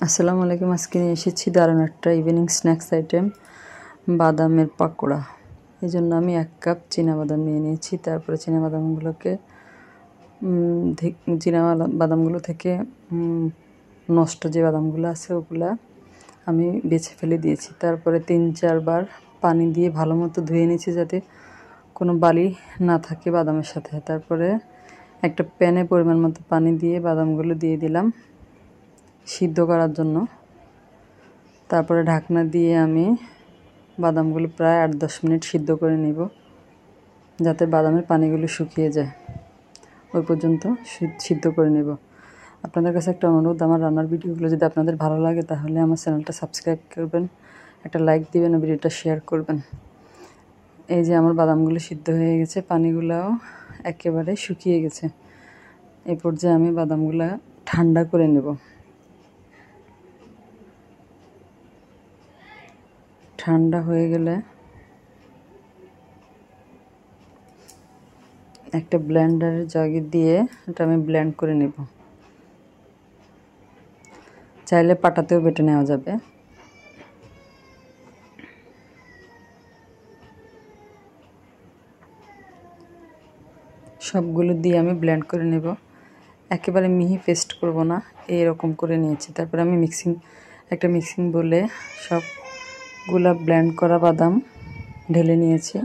আসসালামু আলাইকুম। আজকে নিয়ে এসেছি দারুণ একটা ইভিনিং স্ন্যাক্স আইটেম, বাদামের পাকোড়া। এই জন্য আমি 1 কাপ চীনাবাদাম নিয়ে নিয়েছি। তারপরে চীনাবাদামগুলোকে বাদামগুলো থেকে নষ্ট যে বাদামগুলো আছে ওগুলা আমি বেছে ফেলে দিয়েছি। তারপরে 3-4 বার পানি দিয়ে ভালো মতো ধুয়ে নিয়েছি যাতে কোনো বালি না থাকে বাদামের সাথে। তারপরে একটা প্যানে পরিমাণ মতো পানি দিয়ে বাদামগুলো দিয়ে দিলাম সিদ্ধ করার জন্য। তারপরে ঢাকনা দিয়ে আমি বাদামগুলো প্রায় 8-10 মিনিট সিদ্ধ করে নেব যাতে বাদামের পানিগুলো শুকিয়ে যায়। ওই পর্যন্ত সিদ্ধ করে নেব। আপনাদের কাছে একটা অনুরোধ, আমার রান্নার ভিডিওগুলো যদি আপনাদের ভালো লাগে তাহলে আমার চ্যানেলটা সাবস্ক্রাইব করবেন, একটা লাইক দিবেন, ভিডিওটা শেয়ার করবেন। এই যে আমার বাদামগুলো সিদ্ধ হয়ে গেছে, পানিগুলোও একেবারে শুকিয়ে গেছে। এই পর্যায়ে আমি বাদামগুলো ঠান্ডা করে নেব। ঠান্ডা হয়ে গেলে একটা ব্লেন্ডারের জাগে দিয়ে এটা আমি ব্লেন্ড করে নেব। চাইলে পাটাতেও বেটে নেওয়া যাবে। সবগুলো দিয়ে আমি ব্লেন্ড করে নেব, একেবারে মিহি পেস্ট করব না, এরকম করে নিয়েছি। তারপরে আমি একটা মিক্সিং বলে সবগুলা ব্লেন্ড করা বাদাম ঢেলে নিয়েছি।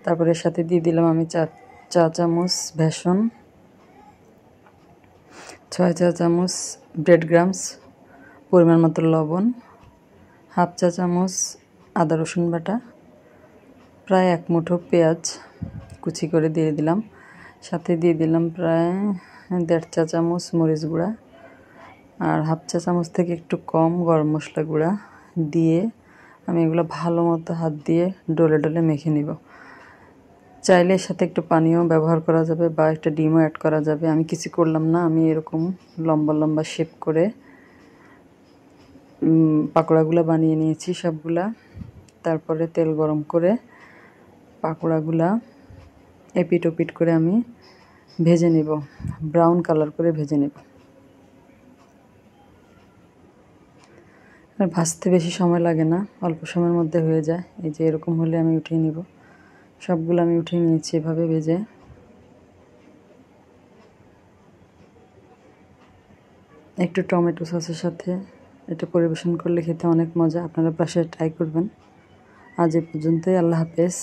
তারপরে এর সাথে দিয়ে দিলাম আমি 4 চা চামচ বেসন, 6 চা চামচ ব্রেড ক্রাম্বস, পরিমাণ মতো লবণ, হাফ চা চামচ আদা রসুন বাটা, প্রায় 1 মুঠো পেঁয়াজ কুচি করে দিয়ে দিলাম। সাথে দিয়ে দিলাম প্রায় 1.5 চা চামচ মরিচ গুঁড়া আর হাফ চা চামচ থেকে একটু কম গরম মশলা গুঁড়া দিয়ে আমি এগুলো ভালো মতো হাত দিয়ে ডলে ডলে মেখে নিব। চাইলে এর সাথে একটু পানিও ব্যবহার করা যাবে বা একটা ডিমও অ্যাড করা যাবে। আমি কিছু করলাম না, আমি এরকম লম্বা লম্বা শেপ করে পাকোড়াগুলো বানিয়ে নিয়েছি সবগুলা। তারপরে তেল গরম করে পাকোড়াগুলা এপিট ওপিট করে আমি ভেজে নেব, ব্রাউন কালার করে ভেজে নেব। ভাজতে বেশি সময় লাগে না, অল্প সময়ের মধ্যে হয়ে যায়। এই যে এরকম হলে আমি উঠিয়ে নিব। সবগুলো আমি উঠিয়ে নিয়েছি এভাবে ভেজে। একটু টমেটো সসের সাথে এটা পরিবেশন করলে খেতে অনেক মজা। আপনারা বাসায় ট্রাই করবেন। আজ এ পর্যন্তই। আল্লাহ হাফেজ।